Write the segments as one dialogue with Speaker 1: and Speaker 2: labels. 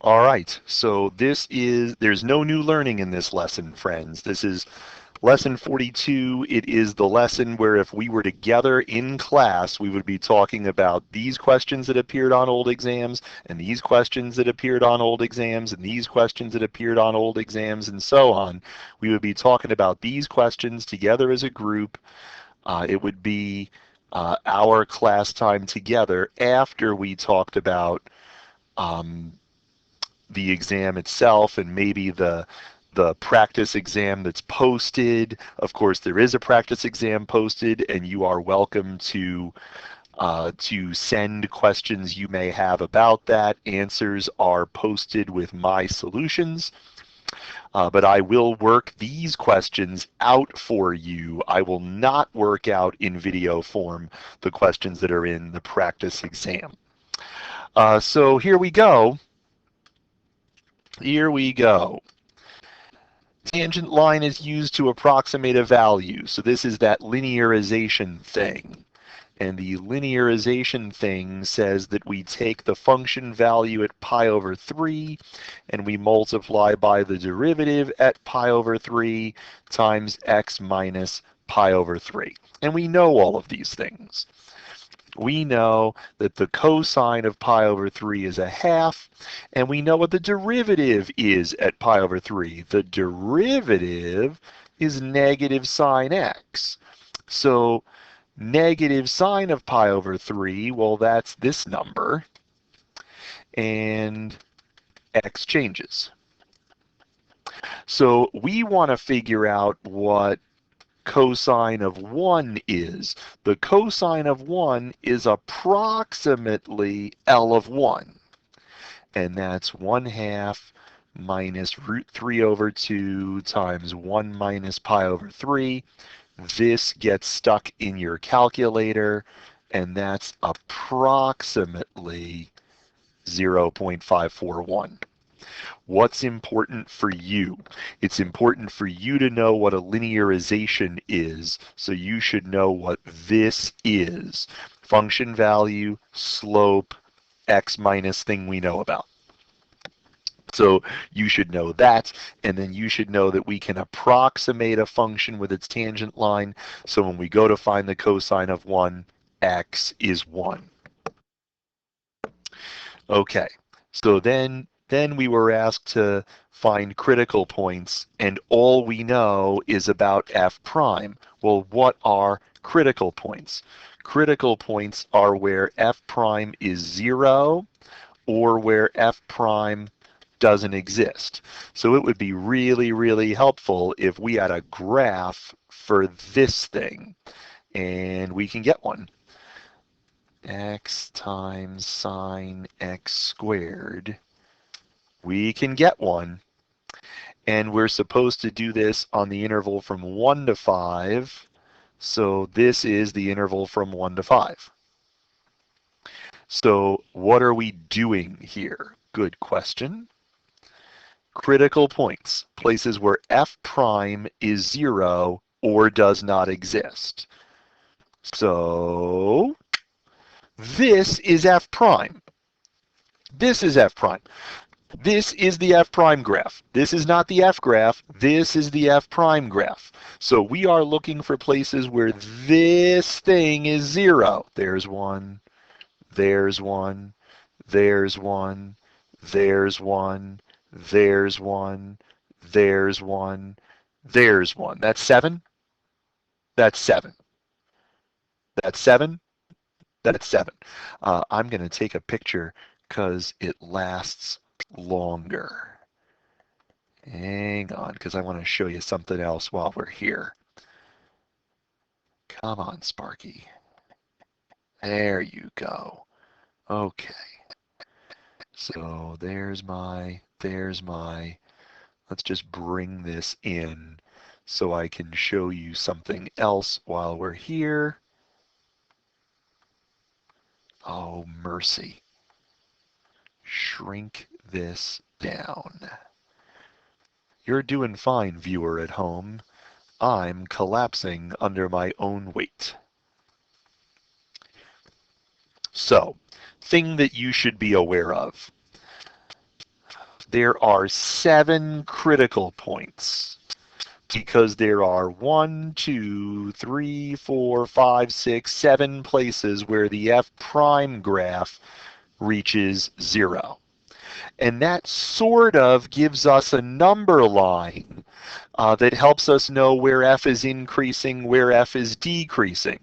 Speaker 1: All right, so there's no new learning in this lesson, friends. This is lesson 42. It is the lesson where if we were together in class, we would be talking about these questions that appeared on old exams, and these questions that appeared on old exams, and these questions that appeared on old exams, and so on. We would be talking about these questions together as a group. It would be our class time together after we talked about um, the exam itself and maybe the practice exam that's posted. Of course, there is a practice exam posted, and you are welcome to send questions you may have about that. Answers are posted with my solutions. But I will work these questions out for you. I will not work out in video form the questions that are in the practice exam. So here we go. Here we go. Tangent line is used to approximate a value. So this is that linearization thing. And the linearization thing says that we take the function value at pi over 3 and we multiply by the derivative at pi over 3 times x minus pi over 3. And we know all of these things. We know that the cosine of pi over 3 is a half, and we know what the derivative is at pi over 3. The derivative is negative sine x. So negative sine of pi over 3, well, that's this number, and x changes. So we want to figure out what cosine of 1 is. The cosine of 1 is approximately L of 1, and that's 1/2 minus root 3 over 2 times 1 minus pi over 3. This gets stuck in your calculator, and that's approximately 0.541. What's important for you? It's important for you to know what a linearization is, so you should know what this is. Function value, slope, x minus thing we know about. So you should know that, and then you should know that we can approximate a function with its tangent line. So when we go to find the cosine of 1, x is 1. Okay, so then we were asked to find critical points, and all we know is about f prime. Well, what are critical points? Critical points are where f prime is 0 or where f prime doesn't exist. So it would be really, really helpful if we had a graph for this thing, and we can get one. X times sine x squared. We can get one, and we're supposed to do this on the interval from 1 to 5. So this is the interval from 1 to 5. So what are we doing here? Good question. Critical points, places where f prime is 0 or does not exist. So this is f prime. This is f prime. This is the f prime graph. This is not the f graph. This is the f prime graph. So we are looking for places where this thing is 0. There's one. There's one. There's one. There's one. There's one. There's one. There's one. That's 7. That's 7. That's 7. That's 7. I'm going to take a picture because it lasts longer. Hang on, because I want to show you something else while we're here. Come on, Sparky. There you go. Okay. So there's my, let's just bring this in so I can show you something else while we're here. Oh, mercy. Shrink this down. You're doing fine, viewer at home. I'm collapsing under my own weight. So, thing that you should be aware of. there are 7 critical points because there are 1, 2, 3, 4, 5, 6, 7 places where the f prime graph reaches 0. And that sort of gives us a number line that helps us know where f is increasing, where f is decreasing,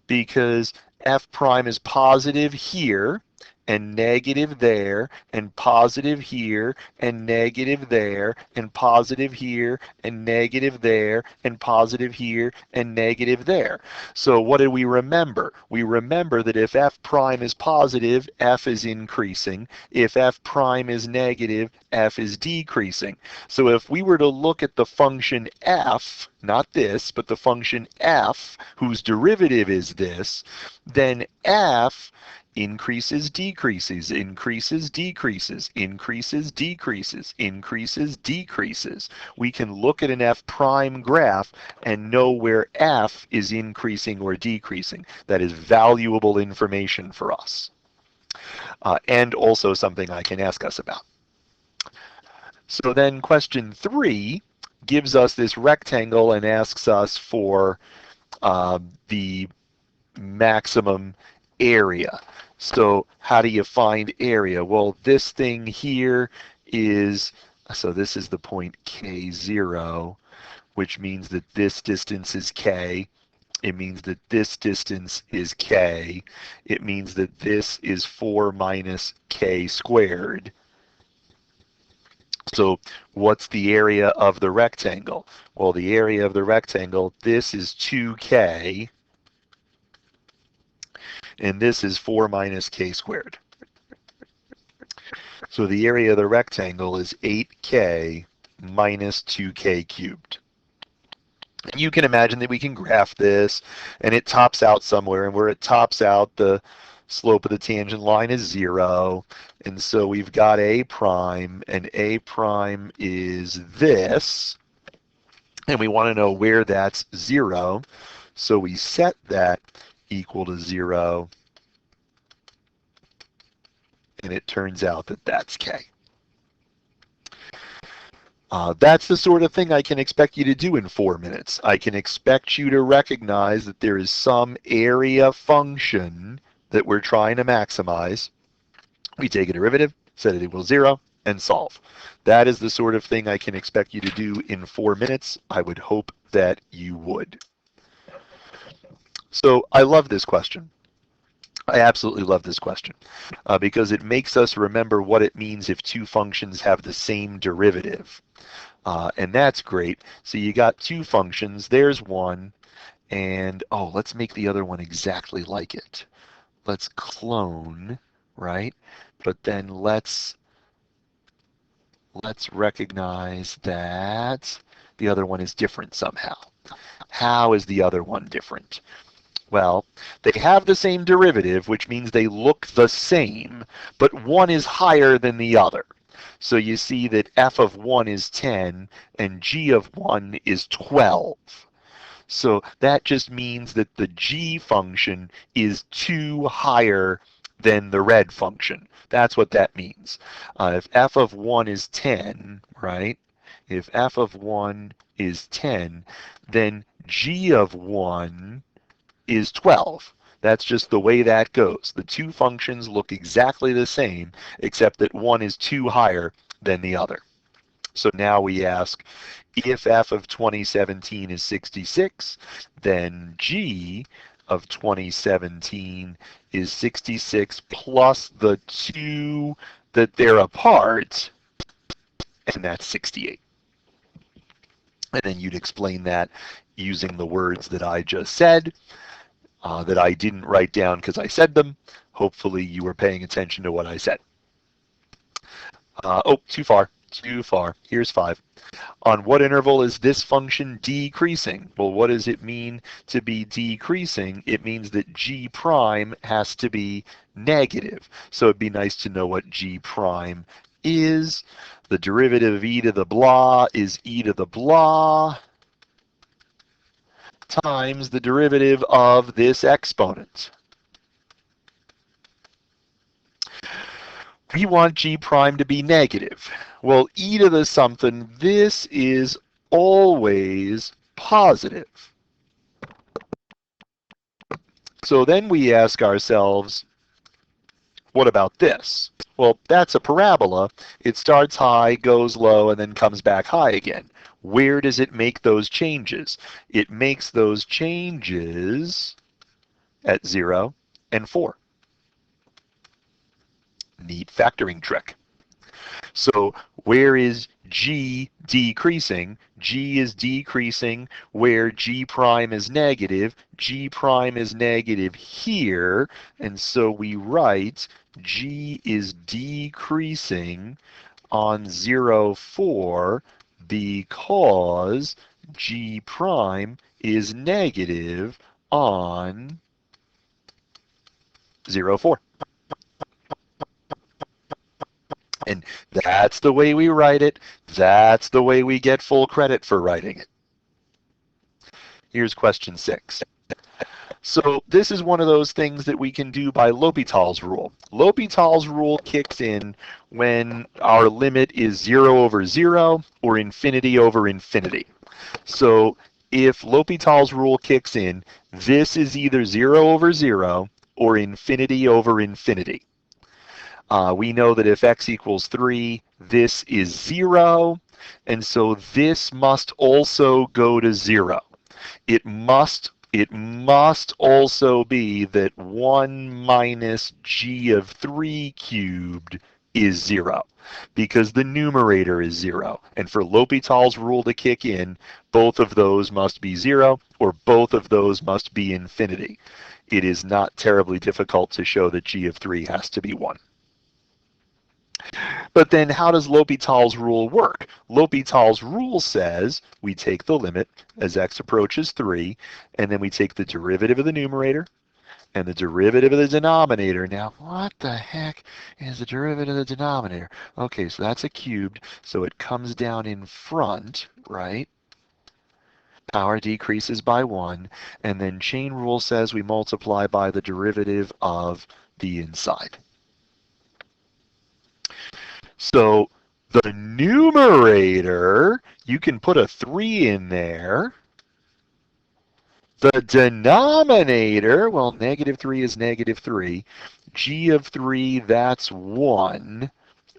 Speaker 1: because f prime is positive here and negative there and positive here and negative there and positive here and negative there and positive here and negative there. So what did we remember? We remember that if f prime is positive, f is increasing. If f prime is negative, f is decreasing. So if we were to look at the function f, not this, but the function f, whose derivative is this, then f increases, decreases, increases, decreases, increases, decreases, increases, decreases. We can look at an f prime graph and know where f is increasing or decreasing. That is valuable information for us. And also something I can ask us about. So then question 3 gives us this rectangle and asks us for the maximum area. So how do you find area? Well, this thing here is, so this is the point K0, which means that this distance is K. It means that this distance is K. It means that this is 4 minus K squared. So what's the area of the rectangle? Well, the area of the rectangle, this is 2K, and this is 4 minus K squared. So the area of the rectangle is 8K minus 2K cubed. And you can imagine that we can graph this, and it tops out somewhere, and where it tops out, the slope of the tangent line is 0. And so we've got a prime, and a prime is this. And we want to know where that's 0. So we set that equal to 0. And it turns out that that's K. That's the sort of thing I can expect you to do in 4 minutes. I can expect you to recognize that there is some area function that we're trying to maximize. We take a derivative, set it equal to 0, and solve. That is the sort of thing I can expect you to do in 4 minutes. I would hope that you would. So I love this question. I absolutely love this question because it makes us remember what it means if two functions have the same derivative. And that's great. So you got two functions. There's one. And, oh, let's make the other one exactly like it. Let's clone, right? But then let's recognize that the other one is different somehow. How is the other one different? Well, they have the same derivative, which means they look the same, but one is higher than the other. So you see that f of 1 is 10 and g of 1 is 12. So that just means that the g function is 2 higher than the red function. That's what that means. If f of 1 is 10, right? If f of 1 is 10, then g of 1 is 12. That's just the way that goes. The two functions look exactly the same, except that one is 2 higher than the other. So now we ask, if f of 2017 is 66, then g of 2017 is 66 plus the 2 that they're apart, and that's 68. And then you'd explain that using the words that I just said, that I didn't write down because I said them. Hopefully you were paying attention to what I said. Oh, too far. Here's 5. On what interval is this function decreasing? Well, what does it mean to be decreasing? It means that g prime has to be negative. So it'd be nice to know what g prime is. The derivative of e to the blah is e to the blah times the derivative of this exponent. We want g prime to be negative. Well, e to the something, this is always positive. So then we ask ourselves, what about this? Well, that's a parabola. It starts high, goes low, and then comes back high again. Where does it make those changes? It makes those changes at 0 and 4. Neat factoring trick. So where is g decreasing? G is decreasing where g prime is negative. G prime is negative here, and so we write g is decreasing on 0, 4 because g prime is negative on 0, 4. And that's the way we write it. That's the way we get full credit for writing it. Here's question 6. So this is one of those things that we can do by L'Hopital's rule. L'Hopital's rule kicks in when our limit is 0 over 0 or infinity over infinity. So if L'Hopital's rule kicks in, this is either 0 over 0 or infinity over infinity. We know that if x equals 3, this is 0, and so this must also go to 0. It must also be that 1 minus g of 3 cubed is 0, because the numerator is 0. And for L'Hopital's rule to kick in, both of those must be 0, or both of those must be infinity. It is not terribly difficult to show that g of 3 has to be 1. But then how does L'Hopital's rule work? L'Hopital's rule says we take the limit as x approaches 3, and then we take the derivative of the numerator and the derivative of the denominator. Now, what the heck is the derivative of the denominator? Okay, so that's a cubed, so it comes down in front, right? Power decreases by 1, and then chain rule says we multiply by the derivative of the inside. So the numerator, you can put a 3 in there. The denominator, well, negative 3 is negative 3. G of 3, that's 1.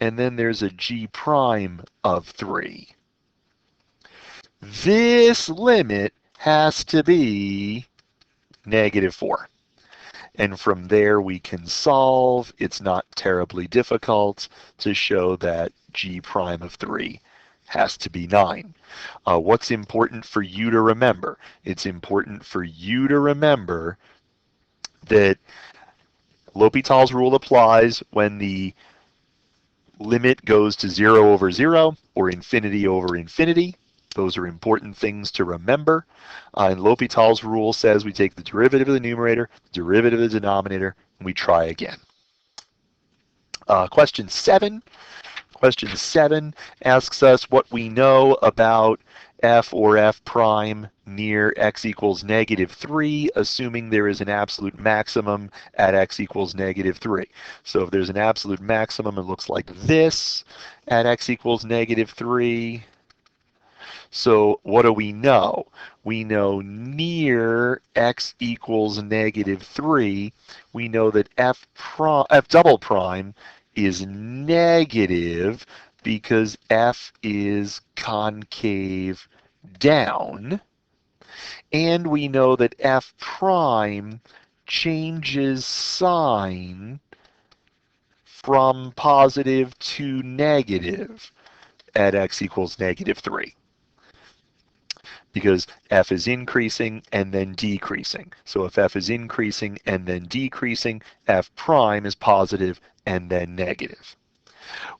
Speaker 1: And then there's a g prime of 3. This limit has to be negative 4. And from there we can solve. It's not terribly difficult to show that g prime of 3 has to be 9. What's important for you to remember? It's important for you to remember that L'Hopital's rule applies when the limit goes to 0 over 0 or infinity over infinity. Those are important things to remember. And L'Hopital's rule says we take the derivative of the numerator, the derivative of the denominator, and we try again. Question 7. Question 7 asks us what we know about f or f prime near x equals negative 3, assuming there is an absolute maximum at x equals negative 3. So if there's an absolute maximum, it looks like this at x equals negative 3. So what do we know? We know near x equals negative 3, we know that f double prime is negative because f is concave down. And we know that f prime changes sign from positive to negative at x equals negative 3. Because f is increasing and then decreasing. So if f is increasing and then decreasing, f prime is positive and then negative.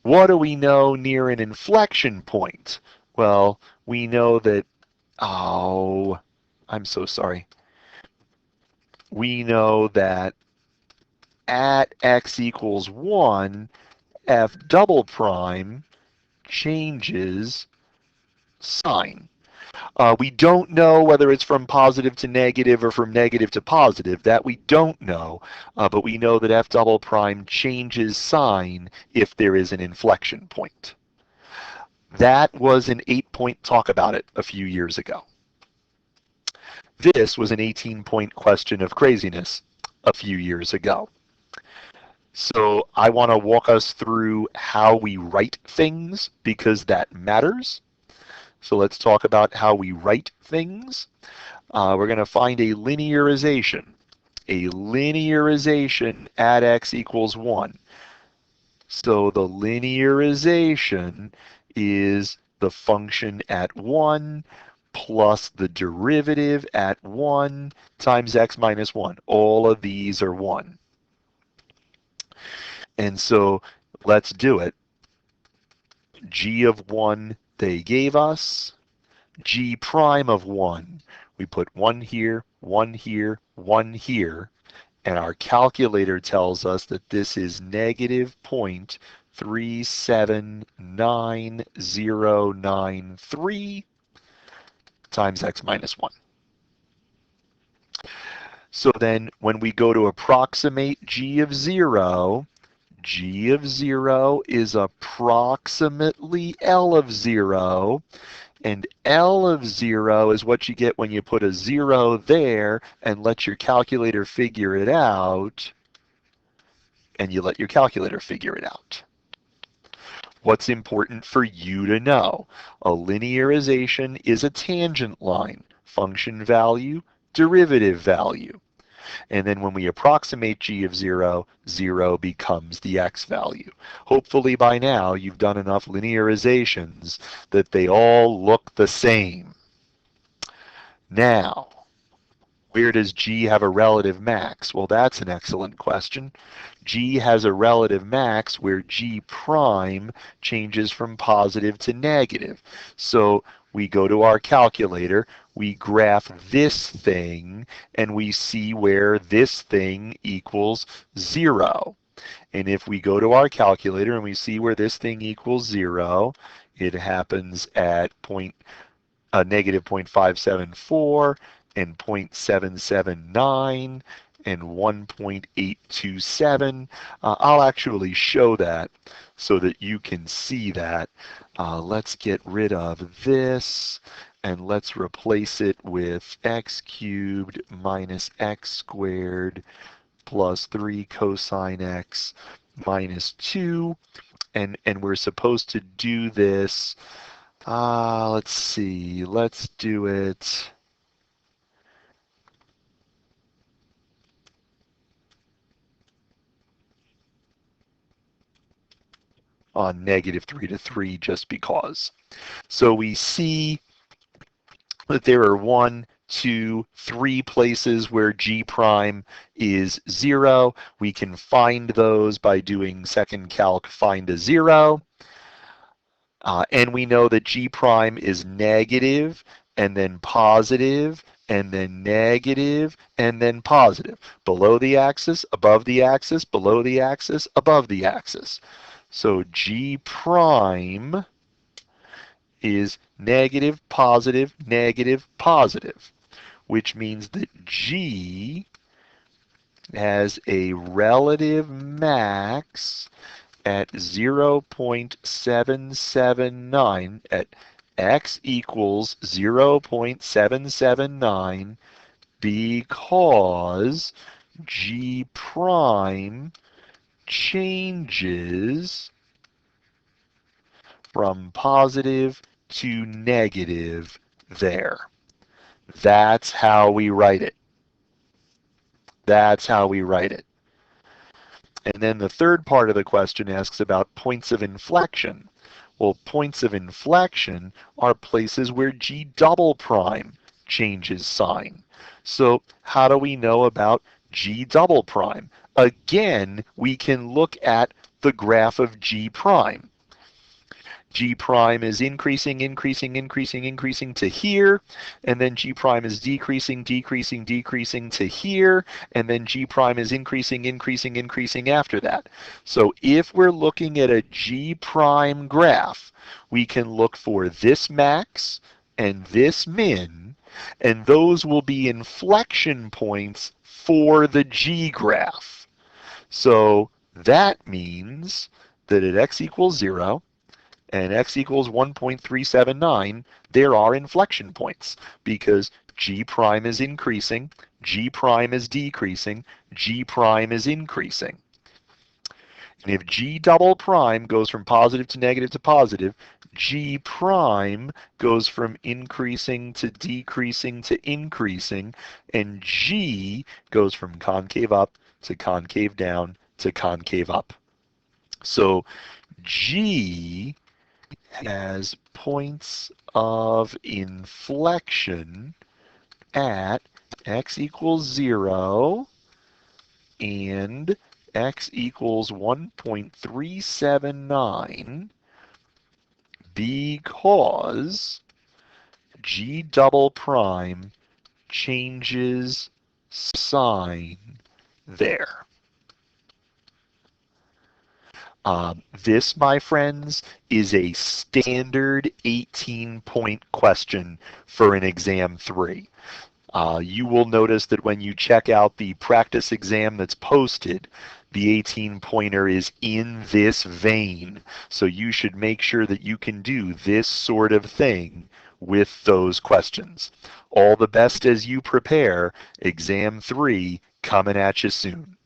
Speaker 1: What do we know near an inflection point? Well, we know that, oh, I'm so sorry. We know that at x equals 1, f double prime changes sign. We don't know whether it's from positive to negative or from negative to positive. That we don't know, but we know that f double prime changes sign if there is an inflection point. That was an 8-point talk about it a few years ago. This was an 18-point question of craziness a few years ago. So I want to walk us through how we write things because that matters. So let's talk about how we write things. We're going to find a linearization. A linearization at x equals 1. So the linearization is the function at 1 plus the derivative at 1 times x minus 1. All of these are 1. And so let's do it. G of 1 they gave us. G prime of 1. We put 1 here, 1 here, 1 here. And our calculator tells us that this is negative 0.379093 times x minus 1. So then when we go to approximate g of 0, g of 0 is approximately L of 0. And L of 0 is what you get when you put a 0 there and let your calculator figure it out. And you let your calculator figure it out. What's important for you to know? A linearization is a tangent line, function value, derivative value. And then when we approximate g of 0, 0 becomes the x value. Hopefully by now you've done enough linearizations that they all look the same. Now, where does g have a relative max? Well, that's an excellent question. G has a relative max where g prime changes from positive to negative. So we go to our calculator, we graph this thing, and we see where this thing equals 0. And if we go to our calculator and we see where this thing equals 0, it happens at negative 0.574 and 0.779 and 1.827. I'll actually show that so that you can see that. Let's get rid of this and let's replace it with x cubed minus x squared plus 3 cosine x minus 2. And we're supposed to do this. Let's see. Let's do it. On negative 3 to 3 just because. So we see that there are 1, 2, 3 places where g prime is 0. We can find those by doing second calc find a 0. And we know that g prime is negative and then positive and then negative and then positive. Below the axis, above the axis, below the axis, above the axis. So g prime is negative, positive, negative, positive, which means that g has a relative max at 0.779 at x equals 0.779 because g prime changes from positive to negative there. That's how we write it. That's how we write it. And then the third part of the question asks about points of inflection. Well, points of inflection are places where g double prime changes sign. So how do we know about g double prime? Again, we can look at the graph of g prime. G prime is increasing, increasing, increasing, increasing to here, and then G prime is decreasing, decreasing, decreasing to here, and then G prime is increasing, increasing, increasing after that. So if we're looking at a G prime graph, we can look for this max, and this min, and those will be inflection points for the G graph. So that means that at x equals 0 and x equals 1.379, there are inflection points because G prime is increasing, G prime is decreasing, G prime is increasing. And if G double prime goes from positive to positive, G prime goes from increasing to decreasing to increasing, and G goes from concave up to concave down to concave up. So G has points of inflection at x equals 0 and x equals 1.379 because G double prime changes sign there. This, my friends, is a standard 18-point question for an exam 3. You will notice that when you check out the practice exam that's posted, the 18-pointer is in this vein. So you should make sure that you can do this sort of thing with those questions. All the best as you prepare. Exam 3 coming at you soon.